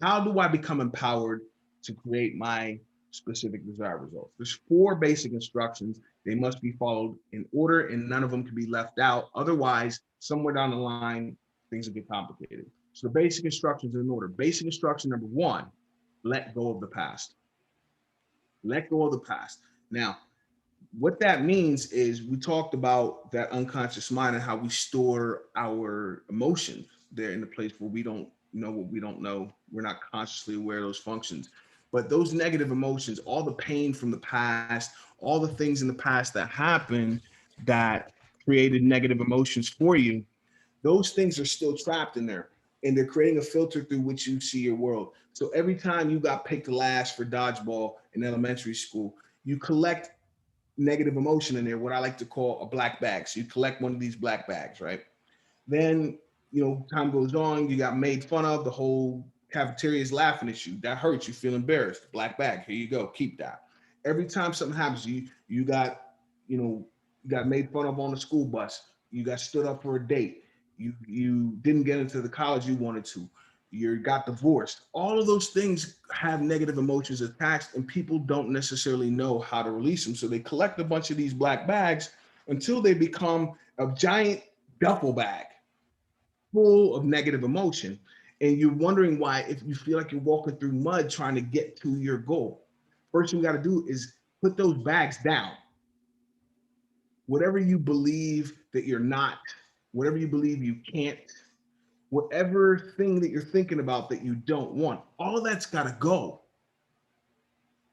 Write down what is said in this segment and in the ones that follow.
How do I become empowered to create my specific desired results? There's four basic instructions. They must be followed in order and none of them can be left out. Otherwise, somewhere down the line, things will get complicated. So the basic instructions are in order. Basic instruction number one, let go of the past. Let go of the past. Now, what that means is we talked about that unconscious mind and how we store our emotions there in the place where we don't know what we don't know. We're not consciously aware of those functions. But those negative emotions, all the pain from the past, all the things in the past that happened that created negative emotions for you, those things are still trapped in there. And they're creating a filter through which you see your world. So every time you got picked last for dodgeball in elementary school, you collect negative emotion in there, what I like to call a black bag. So you collect one of these black bags, right? Then, time goes on, you got made fun of, the whole cafeteria is laughing at you. That hurts, you feel embarrassed. Black bag, here you go, keep that. Every time something happens to you, you got made fun of on the school bus, you got stood up for a date, you didn't get into the college you wanted to, you got divorced. All of those things have negative emotions attached, and people don't necessarily know how to release them. So they collect a bunch of these black bags until they become a giant duffel bag full of negative emotion. And you're wondering why, if you feel like you're walking through mud trying to get to your goal. First thing you got to do is put those bags down. Whatever you believe that you're not, whatever you believe you can't, whatever thing that you're thinking about that you don't want, all of that's got to go.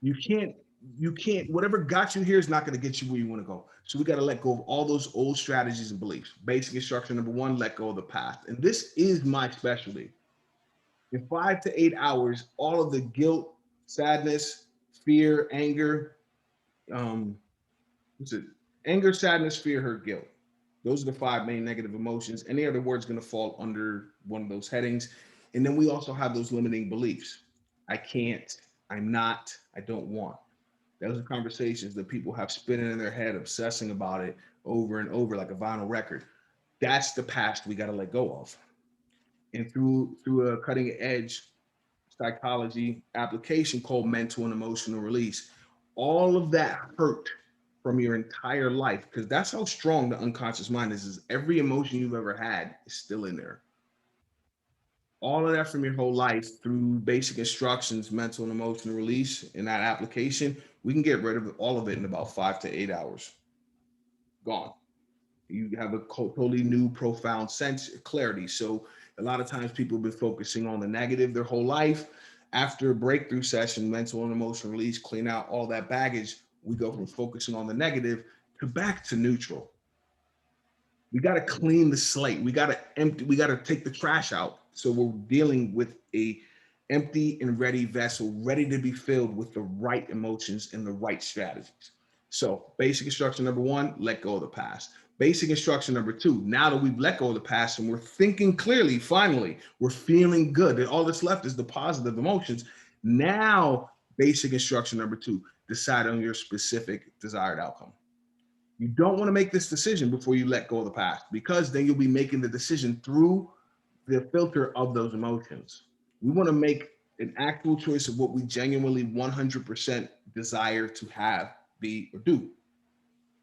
You can't, whatever got you here is not going to get you where you want to go. So we got to let go of all those old strategies and beliefs. Basic instruction number one, let go of the past. And this is my specialty. In 5 to 8 hours, all of the guilt, sadness, fear, anger, um, what's it? Anger, sadness, fear, hurt, guilt. Those are the five main negative emotions. Any other word's going to fall under one of those headings. And then we also have those limiting beliefs. I can't, I'm not, I don't want. Those are conversations that people have spinning in their head, obsessing about it over and over like a vinyl record. That's the past we got to let go of. And through a cutting edge psychology application called mental and emotional release, all of that hurt from your entire life, because that's how strong the unconscious mind is every emotion you've ever had is still in there. All of that from your whole life through basic instructions, mental and emotional release in that application, we can get rid of all of it in about 5 to 8 hours. Gone. You have a totally new, profound sense of clarity. So a lot of times people have been focusing on the negative their whole life. After a breakthrough session, mental and emotional release, clean out all that baggage, we go from focusing on the negative to back to neutral. We got to clean the slate. We got to empty. We got to take the trash out. So we're dealing with a empty and ready vessel, ready to be filled with the right emotions and the right strategies. So basic instruction number one, let go of the past. Basic instruction number two, now that we've let go of the past and we're thinking clearly, finally, we're feeling good, and all that's left is the positive emotions. Now, basic instruction number two, decide on your specific desired outcome. You don't want to make this decision before you let go of the past, because then you'll be making the decision through the filter of those emotions. We want to make an actual choice of what we genuinely 100% desire to have, be, or do.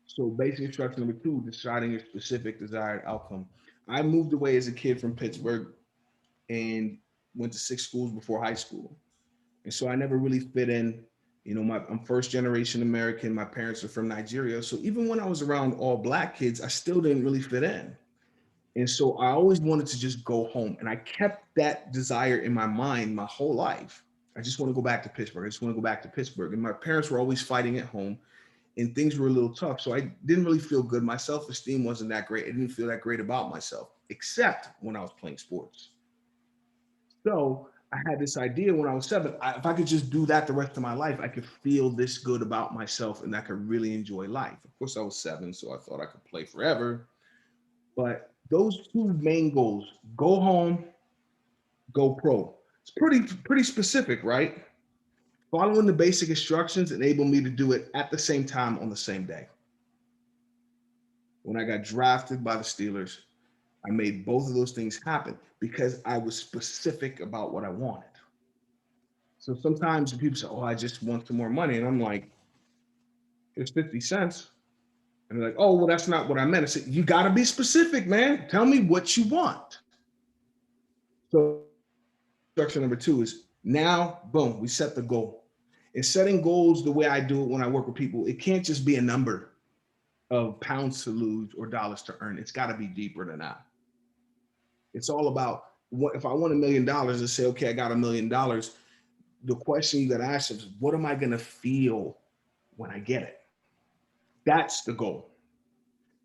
So basic instruction number two, deciding your specific desired outcome. I moved away as a kid from Pittsburgh and went to 6 schools before high school. And so I never really fit in. I'm first generation American. My parents are from Nigeria. So even when I was around all black kids, I still didn't really fit in. And so I always wanted to just go home. And I kept that desire in my mind my whole life. I just want to go back to Pittsburgh. I just want to go back to Pittsburgh. And my parents were always fighting at home and things were a little tough. So I didn't really feel good. My self-esteem wasn't that great. I didn't feel that great about myself, except when I was playing sports. So I had this idea when I was seven. If I could just do that the rest of my life, I could feel this good about myself and I could really enjoy life. Of course, I was seven, so I thought I could play forever. But those two main goals, go home, go pro. It's pretty specific, right? Following the basic instructions enabled me to do it at the same time on the same day. When I got drafted by the Steelers, I made both of those things happen because I was specific about what I wanted. So sometimes people say, oh, I just want some more money. And I'm like, it's 50 cents. And they're like, oh, well, that's not what I meant. I said, you got to be specific, man. Tell me what you want. So instruction number 2 is now, boom, we set the goal. And setting goals the way I do it when I work with people, it can't just be a number of pounds to lose or dollars to earn. It's got to be deeper than that. It's all about what if I want $1 million and say, okay, I got $1 million. The question you got to ask is, what am I going to feel when I get it? That's the goal.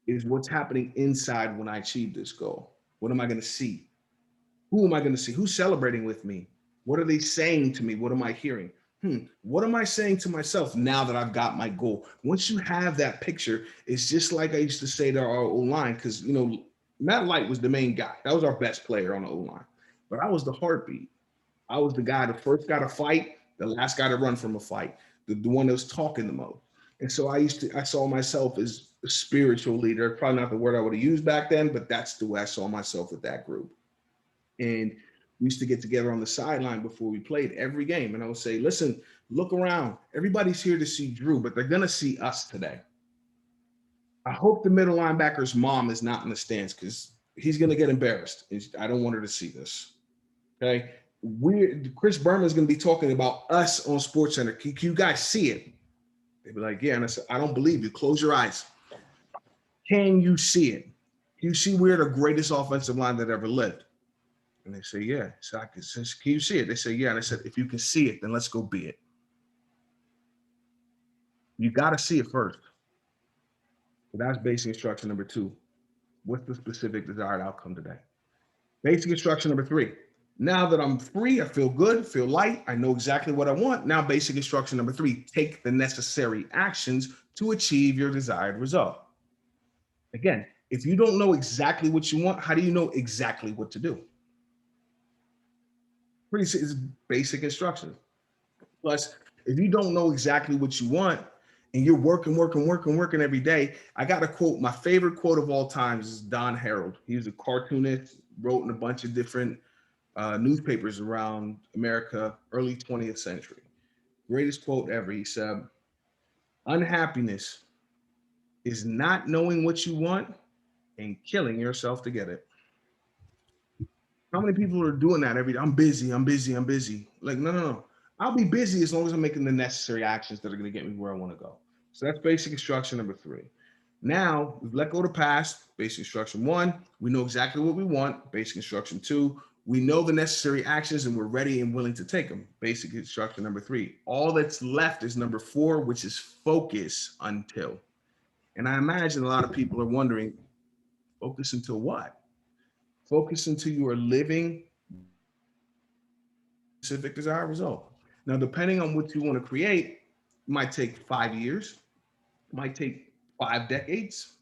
Is what's happening inside when I achieve this goal. What am I going to see? Who am I going to see? Who's celebrating with me? What are they saying to me? What am I hearing? What am I saying to myself now that I've got my goal? Once you have that picture, it's just like I used to say to our O-line, because, you know, Matt Light was the main guy. That was our best player on the O-line. But I was the heartbeat. I was the guy, the first guy to fight, the last guy to run from a fight, the one that was talking the most. And so I saw myself as a spiritual leader. Probably not the word I would have used back then, but that's the way I saw myself with that group. And we used to get together on the sideline before we played every game. And I would say, listen, look around. Everybody's here to see Drew, but they're going to see us today. I hope the middle linebacker's mom is not in the stands because he's going to get embarrassed. I don't want her to see this. Okay. Chris Berman's going to be talking about us on SportsCenter. Can you guys see it? They'd be like, yeah. And I said, I don't believe you. Close your eyes. Can you see it? Can you see we're the greatest offensive line that ever lived? And they say, yeah. So can you see it? They say, yeah. And I said, if you can see it, then let's go be it. You got to see it first. So that's basic instruction number 2. What's the specific desired outcome today? Basic instruction number 3. Now that I'm free, I feel good, feel light, I know exactly what I want. Now, basic instruction number 3, take the necessary actions to achieve your desired result. Again, if you don't know exactly what you want, how do you know exactly what to do? It's basic instructions. Plus, if you don't know exactly what you want and you're working every day, I got a quote. My favorite quote of all times is Don Harold. He was a cartoonist, wrote in a bunch of different newspapers around America, early 20th century. Greatest quote ever. He said, unhappiness is not knowing what you want and killing yourself to get it. How many people are doing that every day? I'm busy. Like, no. I'll be busy as long as I'm making the necessary actions that are going to get me where I want to go. So that's basic instruction number 3. Now we've let go of the past. Basic instruction 1, we know exactly what we want. Basic instruction 2, we know the necessary actions and we're ready and willing to take them. Basic instruction number 3. All that's left is number 4, which is focus until. And I imagine a lot of people are wondering, focus until what? Focus until you are living specific desired result. Now, depending on what you want to create, it might take 5 years, it might take 5 decades,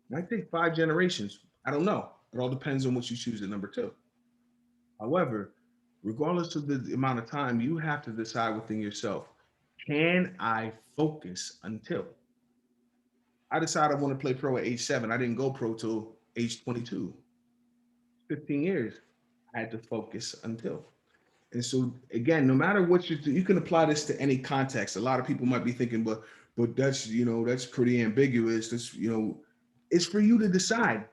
it might take 5 generations. I don't know. It all depends on what you choose at number 2. However, regardless of the amount of time, you have to decide within yourself, can I focus until? I decided I want to play pro at age 7. I didn't go pro till age 22. 15 years. I had to focus until. And so again, no matter what you do, you can apply this to any context. A lot of people might be thinking, but that's, that's pretty ambiguous. That's, it's for you to decide.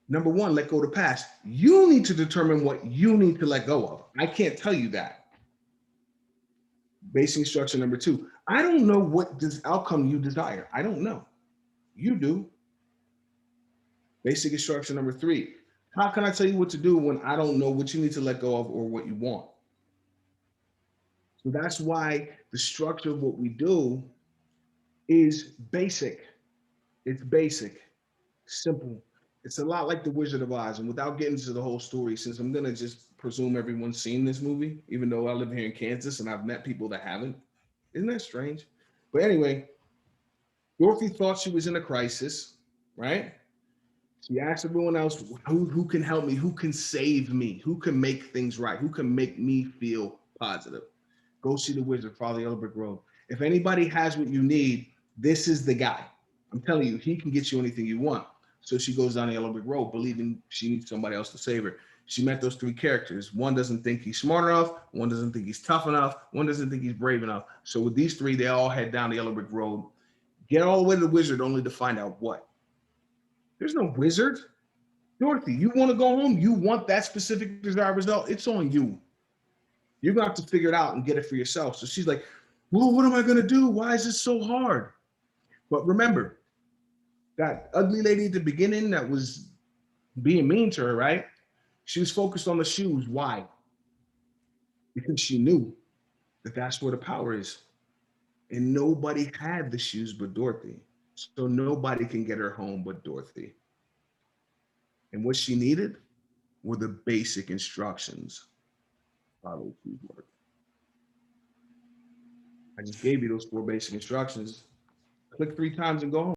Number 1, let go of the past. You need to determine what you need to let go of. I can't tell you that. Basic instruction number 2, I don't know what this outcome you desire. I don't know. You do. Basic instruction number 3, how can I tell you what to do when I don't know what you need to let go of or what you want? So that's why the structure of what we do is basic. It's basic, simple. It's a lot like The Wizard of Oz. And without getting into the whole story, since I'm going to just presume everyone's seen this movie, even though I live here in Kansas and I've met people that haven't. Isn't that strange? But anyway, Dorothy thought she was in a crisis, right? She asked everyone else, who can help me? Who can save me? Who can make things right? Who can make me feel positive? Go see the wizard, follow the Yellow Brick Road. If anybody has what you need, this is the guy. I'm telling you, he can get you anything you want. So she goes down the Yellow Brick Road, believing she needs somebody else to save her. She met those three characters. One doesn't think he's smart enough. One doesn't think he's tough enough. One doesn't think he's brave enough. So with these three, they all head down the yellow brick road, get all the way to the wizard, only to find out what? There's no wizard. Dorothy, you want to go home? You want that specific desired result? It's on you. You're going to have to figure it out and get it for yourself. So she's like, well, what am I going to do? Why is this so hard? But remember, that ugly lady at the beginning that was being mean to her, right? She was focused on the shoes. Why? Because she knew that that's where the power is. And nobody had the shoes but Dorothy. So nobody can get her home but Dorothy. And what she needed were the basic instructions. Follow keyboard. I just gave you those 4 basic instructions. Click 3 times and go home.